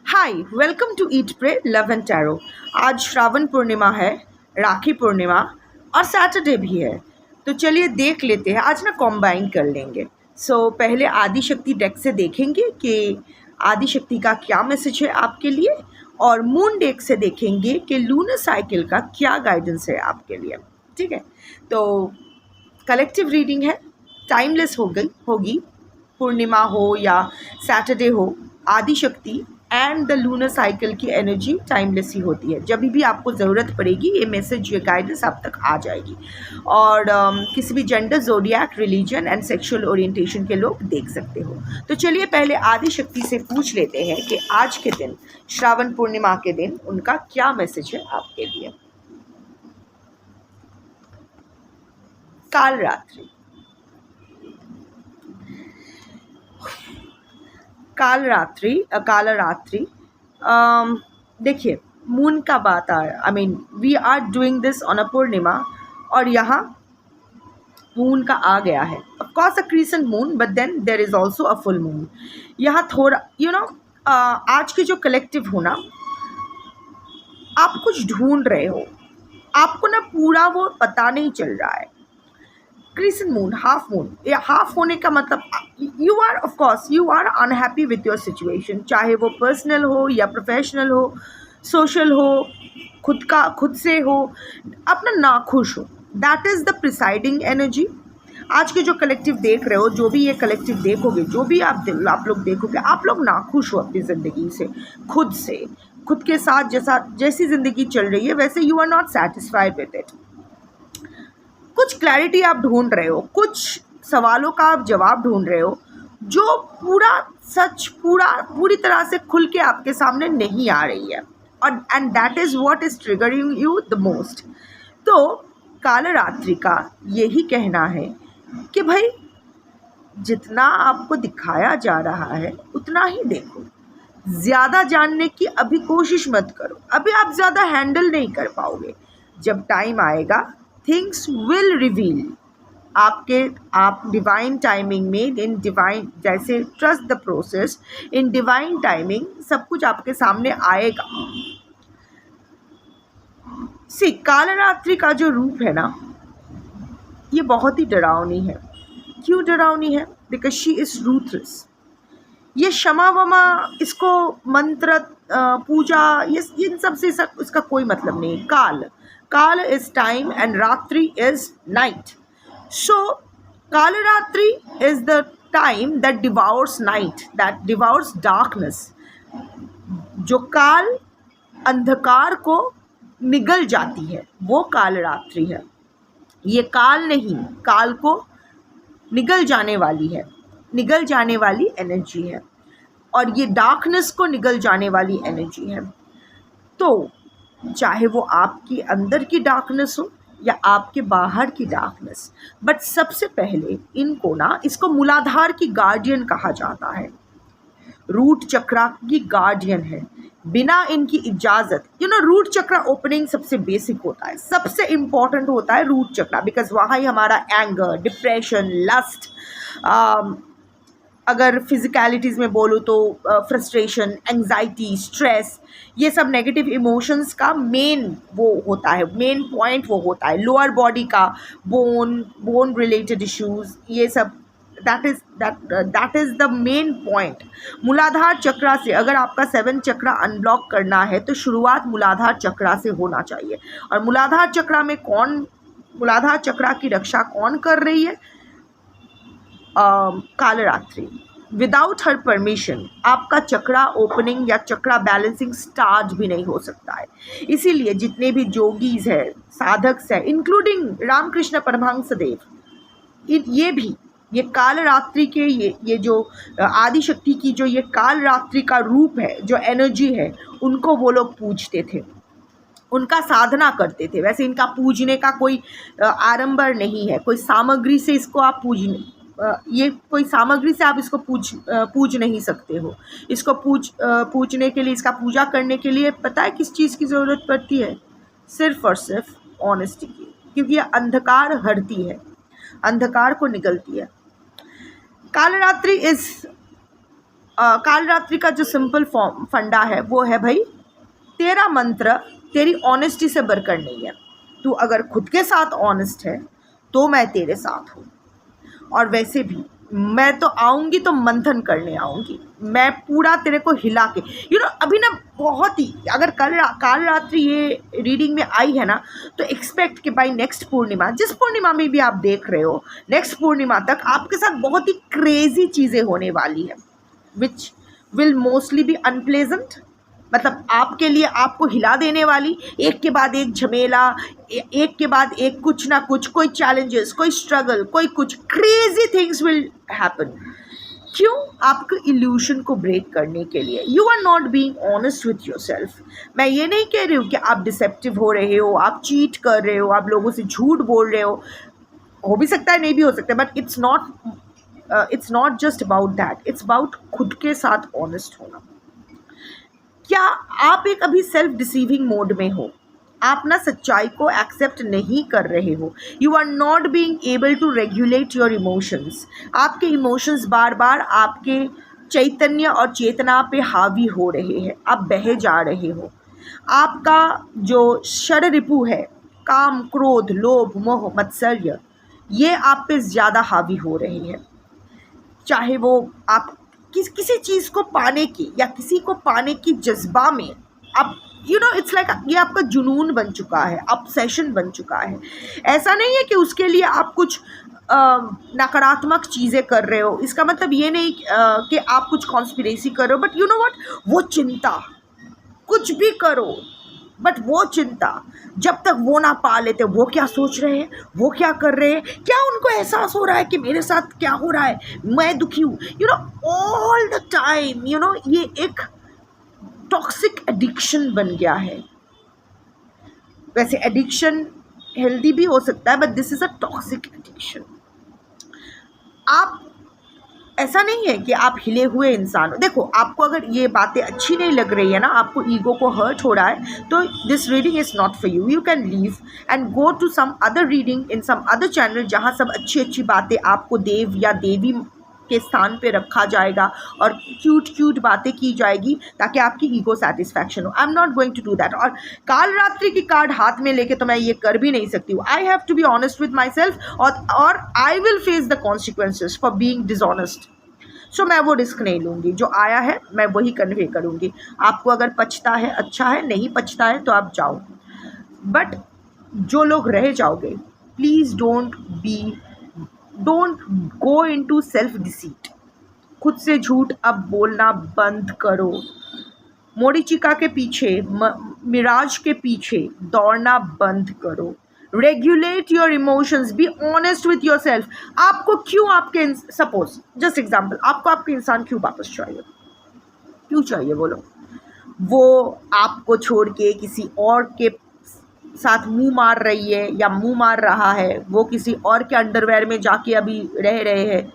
Hi, welcome to eat pray love and tarot. आज श्रावण पूर्णिमा है, राखी पूर्णिमा और सैटरडे भी है। तो चलिए देख लेते हैं, आज ना कॉम्बाइन कर लेंगे। पहले आदि शक्ति डेक से देखेंगे कि आदि शक्ति का क्या मैसेज है आपके लिए, और मून डेक से देखेंगे कि लूनर साइकिल का क्या गाइडेंस है आपके लिए। ठीक है, तो कलेक्टिव रीडिंग है, टाइमलेस होगी, पूर्णिमा हो या सैटरडे हो, आदि शक्ति एंड द लूनर साइकिल की एनर्जी टाइमलेस ही होती है। जब भी आपको ज़रूरत पड़ेगी ये मैसेज, ये गाइडेंस आप तक आ जाएगी। और किसी भी gender, जोडियाक, religion and sexual orientation के लोग देख सकते हो। तो चलिए पहले आदि शक्ति से पूछ लेते हैं कि आज के दिन, श्रावण पूर्णिमा के दिन, उनका क्या मैसेज है आपके लिए। काल रात्रि। काल रात्रि देखिए, मून का बात ah we are doing this on a purnima, और यहाँ मून का आ गया है। Of course a crescent moon, but then there is also a full moon. यहाँ थोड़ा आज के जो कलेक्टिव हो ना, आप कुछ ढूंढ रहे हो, आपको ना पूरा वो पता नहीं चल रहा है। क्रिसेंट मून, हाफ मून, या हाफ होने का मतलब you are unhappy with your situation, चाहे वो पर्सनल हो या प्रोफेशनल हो, सोशल हो, खुद से हो, अपना नाखुश हो। That is the presiding energy. आज के जो कलेक्टिव देख रहे हो, जो भी ये कलेक्टिव देखोगे, जो भी आप लोग देखोगे, आप लोग नाखुश हो अपनी ज़िंदगी से, खुद के साथ। जैसी ज़िंदगी चल रही है वैसे you are not satisfied with it. कुछ क्लैरिटी आप ढूंढ रहे हो, कुछ सवालों का आप जवाब ढूंढ रहे हो, जो पूरी तरह से खुल के आपके सामने नहीं आ रही है, और and that is what is triggering you the most. तो कालरात्रि का यही कहना है कि भाई, जितना आपको दिखाया जा रहा है उतना ही देखो, ज़्यादा जानने की अभी कोशिश मत करो। अभी आप ज़्यादा हैंडल नहीं कर पाओगे। जब टाइम आएगा, थिंग्स विल रिवील। आप डिवाइन टाइमिंग में, इन डिवाइन, जैसे trust the process, in divine timing सब कुछ आपके सामने आएगा। कालरात्रि का जो रूप है ना, ये बहुत ही डरावनी है। क्यों डरावनी है? Because she is ruthless. ये क्षमा वमा, इसको मंत्र, पूजा, ये इन सब से इसका कोई मतलब नहीं। Kaal is time and ratri is night. So Kalratri is the time that devours night, that devours darkness. जो काल अंधकार को निगल जाती है, वो कालरात्रि है। ये काल नहीं, काल को निगल जाने वाली एनर्जी है, और ये डार्कनेस को निगल जाने वाली एनर्जी है। तो चाहे वो आपकी अंदर की डार्कनेस हो या आपके बाहर की डार्कनेस, बट सबसे पहले इसको मूलाधार की गार्डियन कहा जाता है। रूट चक्रा की गार्डियन है। बिना इनकी इजाज़त, रूट चक्रा ओपनिंग सबसे बेसिक होता है, सबसे इम्पॉर्टेंट होता है रूट चक्रा, बिकॉज वहाँ ही हमारा एंगर, डिप्रेशन, लस्ट, अगर फिजिकलिटीज़ में बोलूँ तो फ्रस्ट्रेशन, एंग्जाइटी, स्ट्रेस, ये सब नेगेटिव इमोशंस का मेन पॉइंट वो होता है। लोअर बॉडी का बोन रिलेटेड इश्यूज़, ये सब, that is the main point. मूलाधार चक्रा से अगर आपका 7 चक्रा अनब्लॉक करना है तो शुरुआत मूलाधार चक्रा से होना चाहिए। और मूलाधार चक्रा की रक्षा कौन कर रही है? कालरात्रि। विदाउट हर परमिशन आपका चक्रा ओपनिंग या चक्रा बैलेंसिंग स्टार्ट भी नहीं हो सकता है। इसीलिए जितने भी जोगीज है, साधक है, इंक्लूडिंग रामकृष्ण परमहंस देव, ये कालरात्रि के ये जो आदिशक्ति की जो ये कालरात्रि का रूप है, जो एनर्जी है, उनको वो लोग पूजते थे, उनका साधना करते थे। वैसे इनका पूजने का कोई आडंबर नहीं है, कोई सामग्री से इसको आप कोई सामग्री से आप इसको पूज नहीं सकते हो। इसको पूजने के लिए, इसका पूजा करने के लिए पता है किस चीज़ की ज़रूरत पड़ती है? सिर्फ और सिर्फ ऑनेस्टी की, क्योंकि यह अंधकार हरती है, अंधकार को निगलती है। कालरात्रि इज कालरात्रि का जो सिंपल फॉर्म फंडा है वो है भाई, तेरा मंत्र तेरी ऑनेस्टी से बढ़कर नहीं है। तू अगर खुद के साथ ऑनेस्ट है तो मैं तेरे साथ हूँ। और वैसे भी मैं तो आऊँगी तो मंथन करने आऊँगी, मैं पूरा तेरे को हिला के अभी ना बहुत ही, अगर काल रात्रि ये रीडिंग में आई है ना, तो एक्सपेक्ट कि भाई नेक्स्ट पूर्णिमा, जिस पूर्णिमा में भी आप देख रहे हो, नेक्स्ट पूर्णिमा तक आपके साथ बहुत ही क्रेजी चीज़ें होने वाली है, which will mostly B unpleasant. मतलब आपके लिए आपको हिला देने वाली, एक के बाद एक झमेला, एक के बाद एक कुछ ना कुछ, कोई चैलेंजेस, कोई स्ट्रगल, कोई कुछ क्रेजी थिंग्स विल हैपन। क्यों? आपके इल्यूशन को ब्रेक करने के लिए। You are not being honest with yourself. मैं ये नहीं कह रही हूँ कि आप डिसेप्टिव हो रहे हो, आप चीट कर रहे हो, आप लोगों से झूठ बोल रहे हो भी सकता है, नहीं भी हो सकता है, but it's not just about that, it's about खुद के साथ ऑनेस्ट होना। क्या आप एक अभी सेल्फ डिसीविंग मोड में हो? आप ना सच्चाई को एक्सेप्ट नहीं कर रहे हो। You are not being able to regulate your emotions. आपके इमोशंस बार बार आपके चैतन्य और चेतना पे हावी हो रहे हैं, आप बहे जा रहे हो। आपका जो षड रिपु है, काम, क्रोध, लोभ, मोह, मत्सर्य, ये आप पे ज़्यादा हावी हो रहे हैं। चाहे वो आप किसी चीज़ को पाने की या किसी को पाने की जज्बा में आप इट्स लाइक ये आपका जुनून बन चुका है, ऑब्सेशन बन चुका है। ऐसा नहीं है कि उसके लिए आप कुछ नकारात्मक चीज़ें कर रहे हो, इसका मतलब ये नहीं कि आप कुछ कॉन्स्पिरेसी कर रहे हो, बट यू नो व्हाट, वो चिंता, कुछ भी करो बट वो चिंता, जब तक वो ना पा लेते वो क्या सोच रहे हैं, वो क्या कर रहे हैं, क्या उनको एहसास हो रहा है कि मेरे साथ क्या हो रहा है, मैं दुखी हूँ, ऑल द टाइम, ये एक टॉक्सिक एडिक्शन बन गया है। वैसे एडिक्शन हेल्दी भी हो सकता है, but this is a toxic addiction. आप ऐसा नहीं है कि आप हिले हुए इंसान हो। देखो, आपको अगर ये बातें अच्छी नहीं लग रही है ना, आपको ईगो को हर्ट हो रहा है, तो this reading is not for you. You can leave and go to some other reading in some other channel, जहाँ सब अच्छी अच्छी बातें आपको देव या देवी के स्थान पे रखा जाएगा और क्यूट बातें की जाएगी, ताकि आपकी ईगो सेटिस्फैक्शन हो। I am not going to do that. और काल रात्रि की कार्ड हाथ में लेके तो मैं ये कर भी नहीं सकती हूँ। I have to be honest with myself, और I will face the consequences for being dishonest. So मैं वो रिस्क नहीं लूँगी, जो आया है मैं वही कन्वे करूँगी। आपको अगर पछता है अच्छा है, नहीं पछता है तो आप जाओ, बट जो लोग रह जाओगे, please don't go into self deceit. खुद से झूठ अब बोलना बंद करो। मोरीचिका के पीछे, मिराज के पीछे दौड़ना बंद करो। Regulate your emotions, B honest with your self. आपको क्यों आपके, सपोज जस्ट एग्जाम्पल, आपको आपके इंसान क्यों वापस चाहिए, क्यों चाहिए बोलो? वो आपको छोड़ के किसी और के साथ मुंह मार रही है या मुंह मार रहा है, वो किसी और के अंडरवेयर में जाके अभी रह रहे हैं,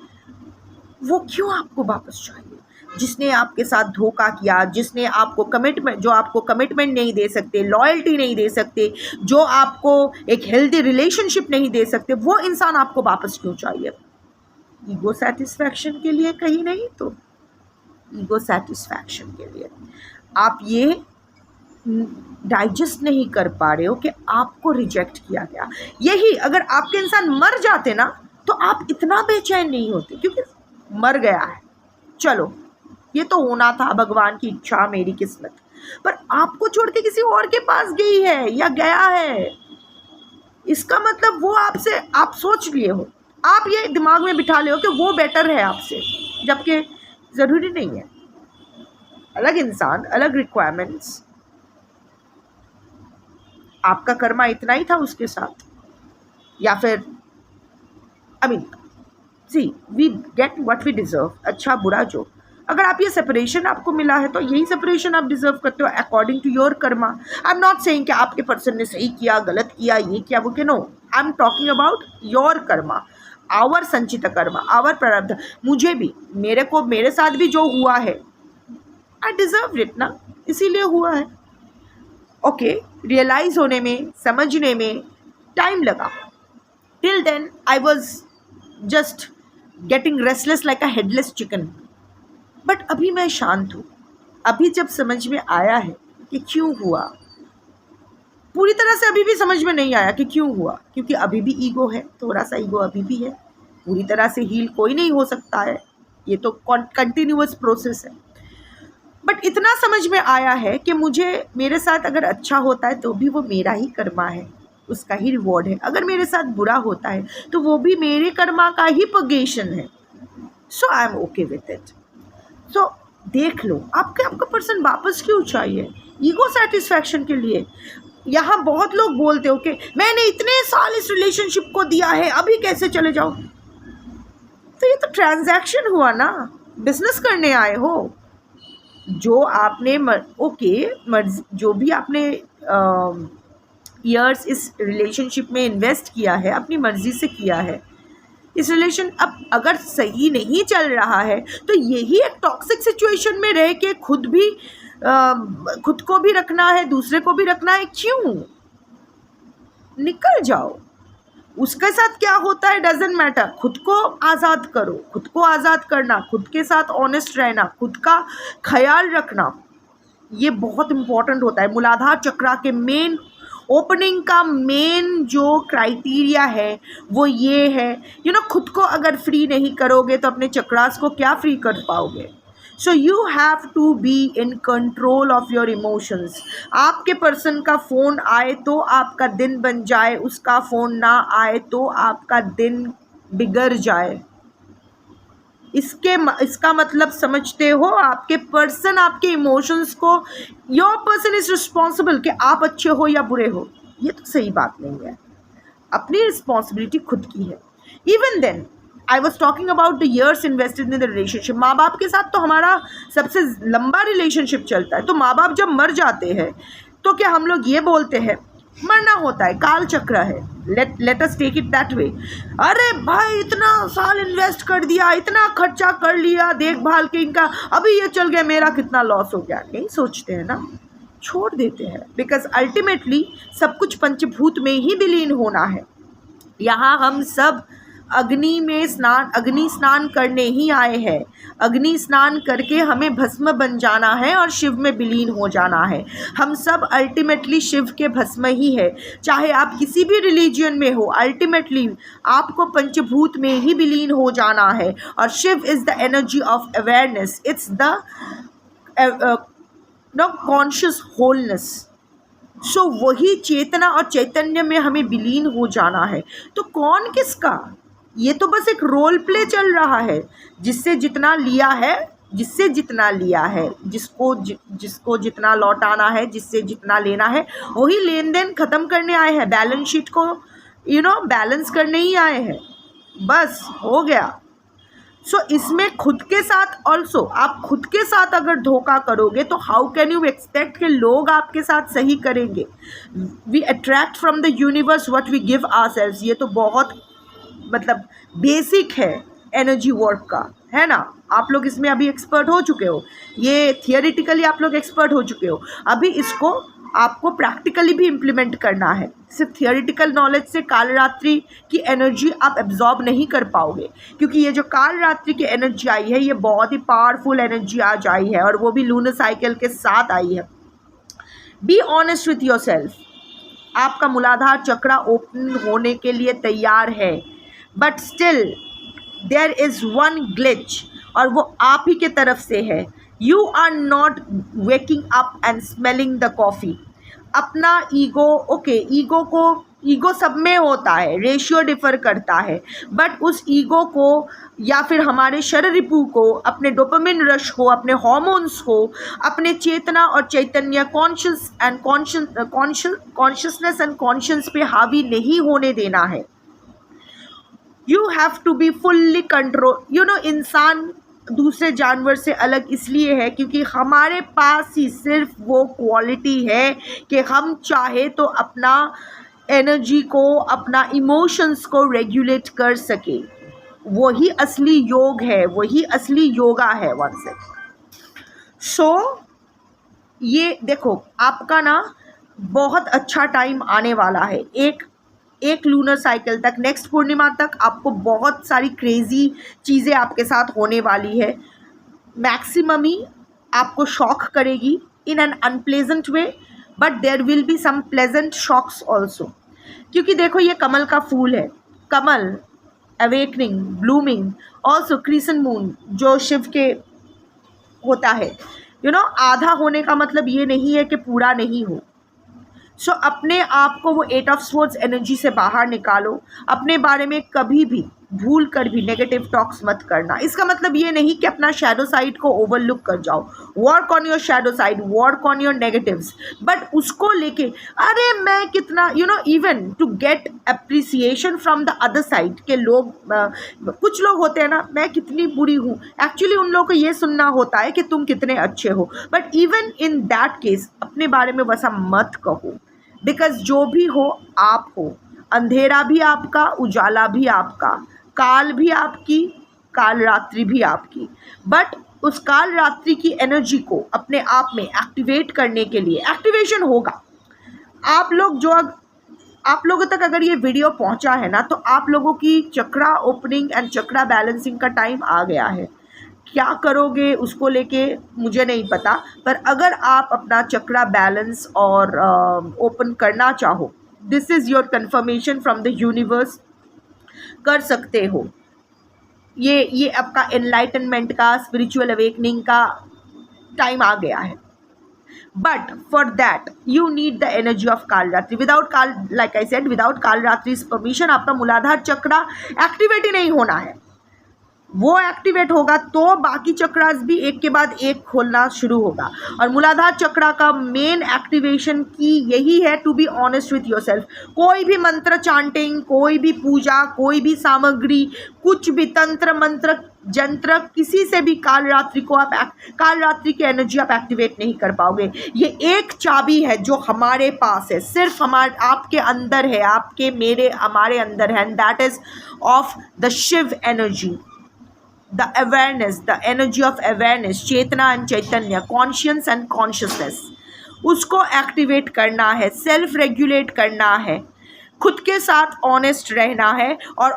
वो क्यों आपको वापस चाहिए? जिसने आपके साथ धोखा किया, जिसने आपको कमिटमेंट, जो आपको कमिटमेंट नहीं दे सकते, लॉयल्टी नहीं दे सकते, जो आपको एक हेल्दी रिलेशनशिप नहीं दे सकते, वो इंसान आपको वापस क्यों चाहिए? ईगो सेटिस्फैक्शन के लिए? कहीं नहीं तो ईगो सेटिस्फैक्शन के लिए। आप ये डाइजेस्ट नहीं कर पा रहे हो कि आपको रिजेक्ट किया गया। यही अगर आपके इंसान मर जाते ना, तो आप इतना बेचैन नहीं होते, क्योंकि मर गया है, चलो ये तो होना था, भगवान की इच्छा, मेरी किस्मत। पर आपको छोड़ के किसी और के पास गई है या गया है, इसका मतलब वो आपसे, आप सोच लिए हो, आप ये दिमाग में बिठा ले हो कि वो बेटर है आपसे, जबकि ज़रूरी नहीं है। अलग इंसान, अलग रिक्वायरमेंट्स। आपका कर्मा इतना ही था उसके साथ, या फिर we get what we deserve. अच्छा बुरा जो, अगर आप ये सेपरेशन आपको मिला है तो यही सेपरेशन आप डिज़र्व करते हो according to your karma. I am not saying कि आपके पर्सन ने सही किया, गलत किया, ये किया, वो क्या, no, I am talking about your karma, our संचित कर्मा, आवर प्रारब्ध। मुझे भी, मेरे साथ भी जो हुआ है, आई डिज़र्व इट ना, इसीलिए हुआ है। ओके, रियलाइज़ होने में, समझने में टाइम लगा। Till then I was just getting restless like a headless chicken. But अभी मैं शांत हूँ। अभी जब समझ में आया है कि क्यों हुआ, पूरी तरह से अभी भी समझ में नहीं आया कि क्यों हुआ, क्योंकि अभी भी ईगो है, थोड़ा सा ईगो अभी भी है। पूरी तरह से हील कोई नहीं हो सकता है, ये तो कंटिन्यूअस प्रोसेस है। बट इतना समझ में आया है कि मुझे मेरे साथ अगर अच्छा होता है तो भी वो मेरा ही कर्मा है, उसका ही रिवॉर्ड है। अगर मेरे साथ बुरा होता है तो वो भी मेरे कर्मा का ही पगेशन है। So I am okay with it. So देख लो, आपका पर्सन वापस क्यों चाहिए? ईगो सेटिस्फैक्शन के लिए। यहाँ बहुत लोग बोलते हो कि मैंने इतने साल इस रिलेशनशिप को दिया है, अभी कैसे चले जाओ? तो ये तो ट्रांजैक्शन हुआ ना, बिजनेस करने आए हो। जो आपने जो भी आपने ईयर्स इस रिलेशनशिप में इन्वेस्ट किया है, अपनी मर्जी से किया है। इस रिलेशन अब अगर सही नहीं चल रहा है तो यही एक टॉक्सिक सिचुएशन में रह के खुद को भी रखना है, दूसरे को भी रखना है, क्यों? निकल जाओ। उसके साथ क्या होता है डजेंट मैटर। खुद को आज़ाद करो, खुद को आज़ाद करना, खुद के साथ ऑनेस्ट रहना, खुद का ख्याल रखना, ये बहुत इम्पॉर्टेंट होता है। मूलाधार चक्रा के मेन ओपनिंग का मेन जो क्राइटेरिया है वो ये है, खुद को अगर फ्री नहीं करोगे तो अपने चक्रास को क्या फ्री कर पाओगे? So you have to be in control of your emotions. आपके पर्सन का फ़ोन आए तो आपका दिन बन जाए, उसका फ़ोन ना आए तो आपका दिन बिगड़ जाए। इसका मतलब समझते हो? आपके पर्सन आपके इमोशंस को, योर पर्सन इज रिस्पॉन्सिबल कि आप अच्छे हो या बुरे हो। ये तो सही बात नहीं है। अपनी रिस्पॉन्सिबिलिटी खुद की है। Even then I was talking about the years invested in the relationship. माँ बाप के साथ तो हमारा सबसे लंबा रिलेशनशिप चलता है। तो माँ बाप जब मर जाते हैं तो क्या हम लोग ये बोलते हैं मरना होता है, काल चक्र है, let us take it that way. अरे भाई इतना साल इन्वेस्ट कर दिया, इतना खर्चा कर लिया देखभाल के इनका, अभी ये चल गया, मेरा कितना लॉस हो गया? नहीं सोचते हैं ना, छोड़ देते हैं। बिकॉज अल्टीमेटली सब कुछ पंचभूत में ही विलीन होना है। यहाँ हम सब अग्नि स्नान करने ही आए हैं। अग्नि स्नान करके हमें भस्म बन जाना है और शिव में विलीन हो जाना है। हम सब अल्टीमेटली शिव के भस्म ही है। चाहे आप किसी भी रिलीजियन में हो, अल्टीमेटली आपको पंचभूत में ही विलीन हो जाना है। और Shiva is the energy of awareness, it's the conscious wholeness. So वही चेतना और चैतन्य में हमें विलीन हो जाना है। तो कौन किसका? ये तो बस एक रोल प्ले चल रहा है। जिससे जितना लिया है, जिसको जितना लौटाना है, जिससे जितना लेना है, वही लेन देन ख़त्म करने आए हैं। बैलेंस शीट को बैलेंस करने ही आए हैं। बस हो गया। सो इसमें खुद के साथ ऑल्सो, आप खुद के साथ अगर धोखा करोगे तो हाउ कैन यू एक्सपेक्ट कि लोग आपके साथ सही करेंगे? We attract from the universe what we give ourselves. ये तो बहुत बेसिक है एनर्जी वर्क का, है ना। आप लोग इसमें अभी एक्सपर्ट हो चुके हो, ये थियोरिटिकली आप लोग एक्सपर्ट हो चुके हो। अभी इसको आपको प्रैक्टिकली भी इम्प्लीमेंट करना है। सिर्फ थियोरिटिकल नॉलेज से कालरात्रि की एनर्जी आप एब्जॉर्ब नहीं कर पाओगे, क्योंकि ये जो कालरात्रि की एनर्जी आई है ये बहुत ही पावरफुल एनर्जी आज आई है, और वो भी लूनर साइकिल के साथ आई है। Be honest with yourself. आपका मूलाधार चक्र ओपन होने के लिए तैयार है, but still there is one glitch, और वो आप ही के तरफ से है। You are not waking up and smelling the coffee. अपना ईगो सब में होता है, रेशियो डिफ़र करता है, बट उस ईगो को या फिर हमारे शरीर रिपू को, अपने डोपामिन रश हो, अपने हॉर्मोन्स हो, अपने चेतना और चैतन्य कॉन्शियसनेस एंड कॉन्शियस पे हावी नहीं होने देना है। You have to be fully control. इंसान दूसरे जानवर से अलग इसलिए है क्योंकि हमारे पास ही सिर्फ वो क्वालिटी है कि हम चाहे तो अपना एनर्जी को, अपना इमोशंस को रेगुलेट कर सके। वही असली योग है, वही असली योगा है। One second. सो ये देखो, आपका ना बहुत अच्छा टाइम आने वाला है। एक लूनर साइकिल तक, नेक्स्ट पूर्णिमा तक आपको बहुत सारी क्रेज़ी चीज़ें आपके साथ होने वाली है। मैक्सिमम ही आपको शॉक करेगी in an unpleasant way, but there will be some pleasant shocks also. क्योंकि देखो ये कमल का फूल है, कमल awakening, blooming, also crescent moon जो शिव के होता है, आधा होने का मतलब ये नहीं है कि पूरा नहीं हो। सो अपने आप को वो 8 ऑफ स्वॉर्ड्स एनर्जी से बाहर निकालो। अपने बारे में कभी भी भूल कर भी नेगेटिव टॉक्स मत करना। इसका मतलब ये नहीं कि अपना शैडो साइड को ओवरलुक कर जाओ। Work on your shadow side, work on your negatives, but उसको लेके अरे मैं कितना even to get appreciation from the other side के लोग, कुछ लोग होते हैं ना, मैं कितनी बुरी हूँ, एक्चुअली उन लोगों को ये सुनना होता है कि तुम कितने अच्छे हो, but even in that case अपने बारे में वैसा मत कहो, बिकॉज जो भी हो आप हो। अंधेरा भी आपका, उजाला भी आपका, काल भी आपकी, काल रात्रि भी आपकी, बट उस काल रात्रि की एनर्जी को अपने आप में एक्टिवेट करने के लिए एक्टिवेशन होगा। आप लोगों तक अगर ये वीडियो पहुंचा है ना, तो आप लोगों की चक्रा ओपनिंग एंड चक्रा बैलेंसिंग का टाइम आ गया है। क्या करोगे उसको लेके मुझे नहीं पता, पर अगर आप अपना चक्रा बैलेंस और ओपन करना चाहो, this is your confirmation from the universe, कर सकते हो। ये आपका एनलाइटनमेंट का, स्पिरिचुअल अवेकनिंग का टाइम आ गया है। But for that you need the energy of Kalratri. Without kaal, like I said, without Kalratri permission आपका मूलाधार चक्रा एक्टिवेट ही नहीं होना है। वो एक्टिवेट होगा तो बाकी चक्रास भी एक के बाद एक खोलना शुरू होगा। और मूलाधार चक्रा का मेन एक्टिवेशन की यही है, to be honest with yourself. कोई भी मंत्र चांटिंग, कोई भी पूजा, कोई भी सामग्री, कुछ भी तंत्र मंत्र जंत्र, किसी से भी कालरात्रि की एनर्जी आप एक्टिवेट नहीं कर पाओगे। ये एक चाबी है जो हमारे पास है, सिर्फ आपके अंदर है, आपके मेरे हमारे अंदर है, and that is of the Shiva energy, the awareness, the energy of awareness, चेतना एंड चैतन्य, कॉन्शियस एंड कॉन्शियसनेस, उसको एक्टिवेट करना है, सेल्फ रेगुलेट करना है, खुद के साथ ऑनेस्ट रहना है। और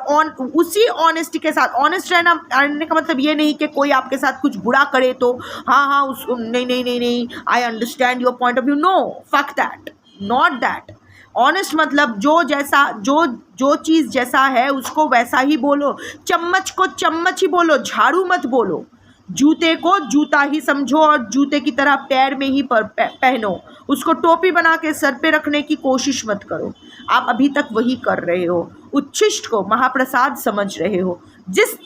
उसी ऑनेस्टी के साथ ऑनेस्ट रहने का मतलब ये नहीं कि कोई आपके साथ कुछ बुरा करे तो हाँ नहीं, I understand your point of view, no, fuck that, not that. Honest मतलब जो चीज़ जैसा है उसको वैसा ही बोलो, चम्मच को चम्मच ही बोलो, झाड़ू मत बोलो, जूते को जूता ही समझो और जूते की तरह पैर में ही पहनो, उसको टोपी बना के सर पे रखने की कोशिश मत करो। आप अभी तक वही कर रहे हो। उच्छिष्ट को महाप्रसाद समझ रहे हो। जिस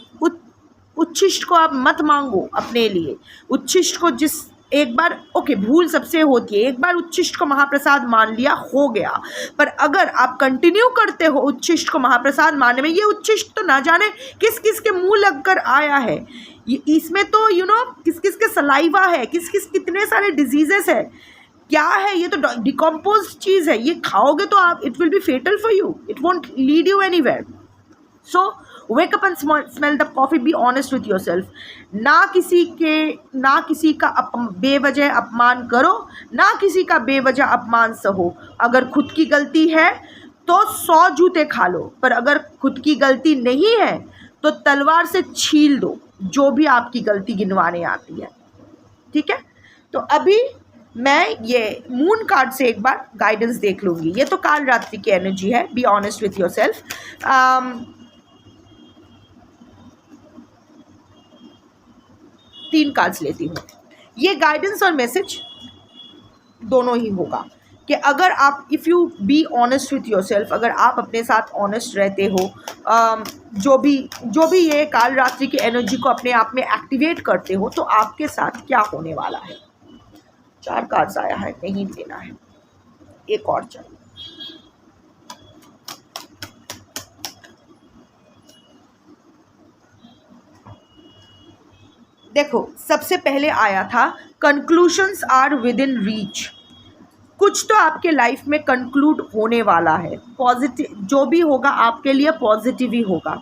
उच्छिष्ट को आप मत मांगो अपने लिए, उच्छिष्ट को एक बार ओके, भूल सबसे होती है, एक बार उच्छिष्ट को महाप्रसाद मान लिया, हो गया। पर अगर आप कंटिन्यू करते हो उच्छिष्ट को महाप्रसाद मानने में, ये उच्छिष्ट तो ना जाने किस किस के मुंह लगकर आया है, इसमें तो किस किस के सलाइवा है, कितने सारे डिजीजेस है, क्या है ये, तो डिकम्पोज चीज़ है, ये खाओगे तो आप, it will be fatal for you, it won't lead you anywhere. So wake up and smell the coffee, be honest with yourself। ना किसी का बेवजह अपमान करो, ना किसी का बेवजह अपमान सहो। अगर खुद की गलती है तो 100 जूते खा लो, पर अगर खुद की गलती नहीं है तो तलवार से छील दो जो भी आपकी गलती गिनवाने आती है। ठीक है, तो अभी मैं ये मून कार्ड से एक बार गाइडेंस देख लूँगी। ये तो काल रात्रि की एनर्जी है, be honest with yourself. 3 cards लेती हूँ। ये गाइडेंस और मैसेज दोनों ही होगा कि अगर आप, if you B honest with yourself, अगर आप अपने साथ ऑनेस्ट रहते हो, जो भी ये काल रात्रि की एनर्जी को अपने आप में एक्टिवेट करते हो, तो आपके साथ क्या होने वाला है। 4 कार्ड्स आया है, नहीं लेना है, एक और चाहिए। देखो, सबसे पहले आया था कंक्लूशंस आर विद इन रीच। कुछ तो आपके लाइफ में कंक्लूड होने वाला है, पॉजिटिव जो भी होगा आपके लिए पॉजिटिव ही होगा,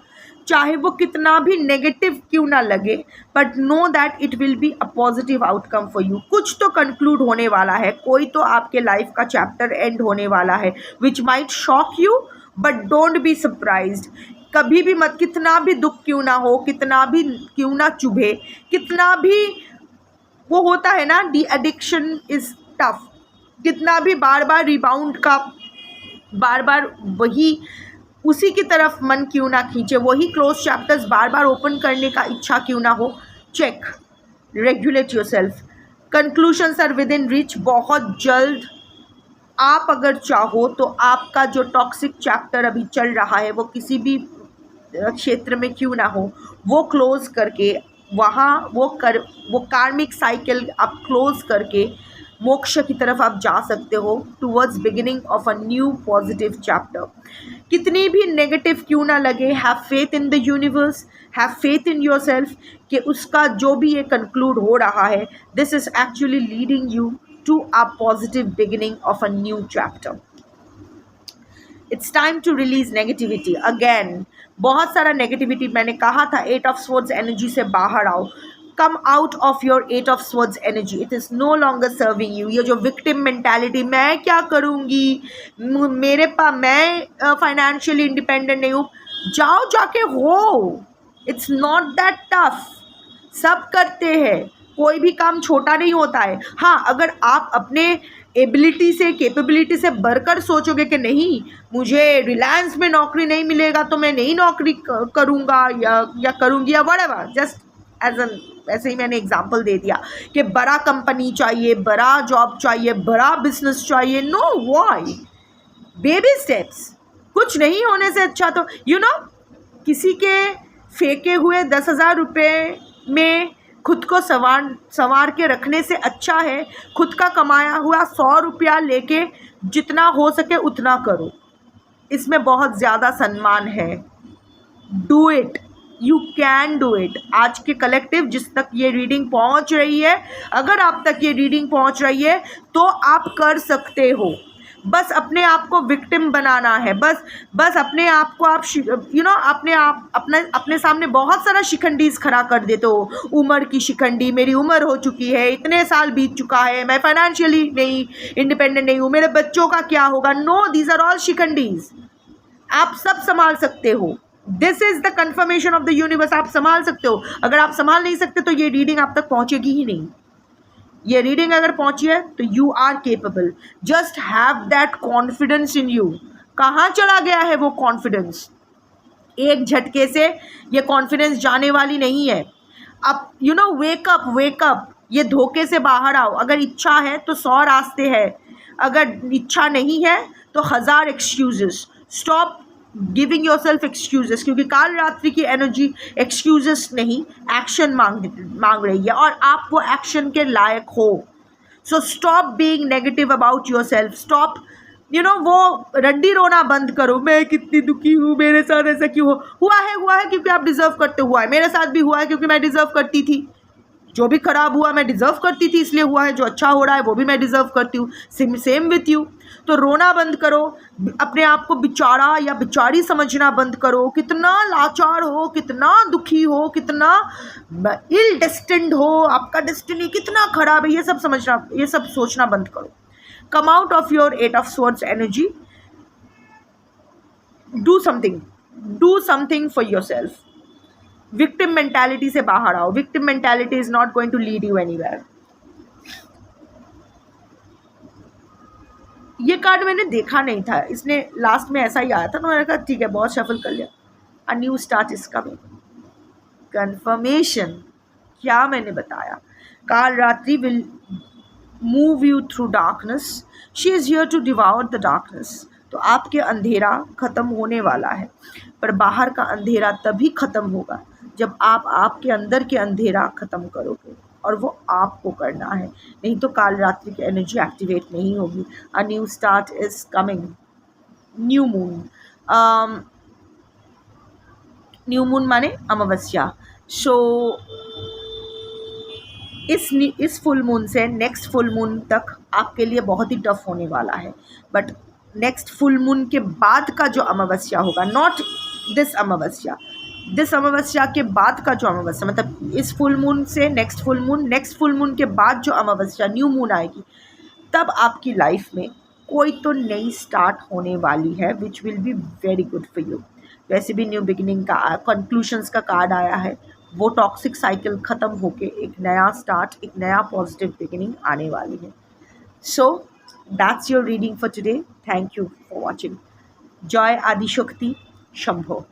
चाहे वो कितना भी नेगेटिव क्यों ना लगे, but know that it will be a positive outcome for you. कुछ तो कंक्लूड होने वाला है, कोई तो आपके लाइफ का चैप्टर एंड होने वाला है, which might shock you, but don't be surprised. कभी भी मत, कितना भी दुख क्यों ना हो, कितना भी क्यों ना चुभे, कितना भी वो होता है ना, दी एडिक्शन इज टफ, कितना भी बार बार रिबाउंड का, बार बार वही उसी की तरफ मन क्यों ना खींचे, वही क्लोज चैप्टर्स बार बार ओपन करने का इच्छा क्यों ना हो, check, regulate yourself, conclusions are within reach. बहुत जल्द आप अगर चाहो तो आपका जो टॉक्सिक चैप्टर अभी चल रहा है वो किसी भी क्षेत्र में क्यों ना हो, वो क्लोज करके वहाँ वो कार्मिक साइकिल आप क्लोज करके मोक्ष की तरफ आप जा सकते हो, towards beginning of a new positive chapter. कितनी भी नेगेटिव क्यों ना लगे, have faith in the universe, have faith in yourself कि उसका जो भी ये कंक्लूड हो रहा है, this is actually leading you to a positive beginning of a new chapter. It's time to release negativity again. बहुत सारा नेगेटिविटी, मैंने कहा था 8 ऑफ स्वॉर्ड्स एनर्जी से बाहर आओ, come out of your 8 of swords energy, it is no longer serving you. ये जो विक्टिम मेंटालिटी, मैं क्या करूँगी, मेरे पास, मैं फाइनेंशियली इंडिपेंडेंट नहीं हूँ, जाओ जाके हो, इट्स नॉट दैट टफ, सब करते हैं, कोई भी काम छोटा नहीं होता है। हाँ, अगर आप अपने एबिलिटी से, कैपेबिलिटी से बढ़कर सोचोगे कि नहीं, मुझे रिलायंस में नौकरी नहीं मिलेगा तो मैं नई नौकरी करूँगा या करूँगी या व्हाटएवर, जस्ट एज एन, ऐसे ही मैंने एग्जांपल दे दिया कि बड़ा कंपनी चाहिए, बड़ा जॉब चाहिए, बड़ा बिजनेस चाहिए, नो, व्हाई, बेबी स्टेप्स। कुछ नहीं होने से अच्छा तो किसी के फेंके हुए 10,000 रुपये में खुद को संवार के रखने से अच्छा है खुद का कमाया हुआ 100 रुपया लेके जितना हो सके उतना करो, इसमें बहुत ज़्यादा सम्मान है। Do it, you can do it. आज के कलेक्टिव जिस तक ये रीडिंग पहुंच रही है, अगर आप तक ये रीडिंग पहुंच रही है तो आप कर सकते हो। बस अपने आप को विक्टिम बनाना है, बस अपने आप को आप अपने सामने बहुत सारा शिकंडीज खड़ा कर देते हो। उम्र की शिकंडी, मेरी उम्र हो चुकी है, इतने साल बीत चुका है, मैं फाइनेंशियली नहीं इंडिपेंडेंट नहीं हूँ, मेरे बच्चों का क्या होगा। नो, दीज आर ऑल शिकंडीज। आप सब संभाल सकते हो, this is the confirmation of the universe. आप संभाल सकते हो। अगर आप संभाल नहीं सकते तो ये रीडिंग आप तक पहुंचेगी ही नहीं। ये रीडिंग अगर पहुंची है तो you are capable, just have that confidence in you. कहाँ चला गया है वो कॉन्फिडेंस? एक झटके से ये कॉन्फिडेंस जाने वाली नहीं है। अब वेक अप, ये धोखे से बाहर आओ। अगर इच्छा है तो 100 रास्ते हैं, अगर इच्छा नहीं है तो 1000 excuses. Stop giving your self excuses, क्योंकि काल रात्रि की एनर्जी एक्सक्यूजेस नहीं, एक्शन मांग रही है और आप वो एक्शन के लायक हो। So stop being negative about your self. Stop वो रड्डी रोना बंद करो, मैं कितनी दुखी हूँ, मेरे साथ ऐसा क्यों हुआ है क्योंकि आप डिजर्व करते। हुआ है, मेरे साथ भी हुआ है क्योंकि मैं डिजर्व करती थी। जो भी खराब हुआ मैं डिजर्व करती थी इसलिए हुआ है, जो अच्छा हो रहा है वो भी मैं डिजर्व करती हूँ। Same with you. तो रोना बंद करो, अपने आप को बेचारा या बेचारी समझना बंद करो। कितना लाचार हो, कितना दुखी हो, कितना इल डेस्टिन्ड हो, आपका डेस्टिनी कितना खराब है, ये सब सोचना बंद करो। Come out of your 8 of swords energy, do something for yourself. Victim mentality से बाहर आओ। Victim mentality is not going to lead you anywhere. ये कार्ड मैंने देखा नहीं था, इसने लास्ट में ऐसा ही आया था, तो मैंने कहा ठीक है, बहुत शफल कर लिया। A new start is coming. Confirmation, क्या मैंने बताया? Kalratri will move you through darkness, she is here to devour the darkness. तो आपके अंधेरा खत्म होने वाला है, पर बाहर का अंधेरा तभी खत्म होगा जब आप आपके अंदर के अंधेरा खत्म करोगे, और वो आपको करना है, नहीं तो काल रात्रि की एनर्जी एक्टिवेट नहीं होगी। अ new start is coming. New moon, new moon माने अमावस्या। सो इस फुल मून से नेक्स्ट फुल मून तक आपके लिए बहुत ही टफ होने वाला है, बट नेक्स्ट फुल मून के बाद का जो अमावस्या होगा, नॉट दिस अमावस्या के बाद का जो अमावस्या, मतलब इस फुल मून से नेक्स्ट फुल मून के बाद जो अमावस्या न्यू मून आएगी, तब आपकी लाइफ में कोई तो नई स्टार्ट होने वाली है, which will be very good for you. वैसे भी न्यू बिगिनिंग का कंक्लूशंस का कार्ड आया है, वो टॉक्सिक साइकिल ख़त्म होके एक नया स्टार्ट, एक नया पॉजिटिव बिगिनिंग आने वाली है. So that's your reading for today. Thank you for watching. जय आदिशक्ति. शंभो.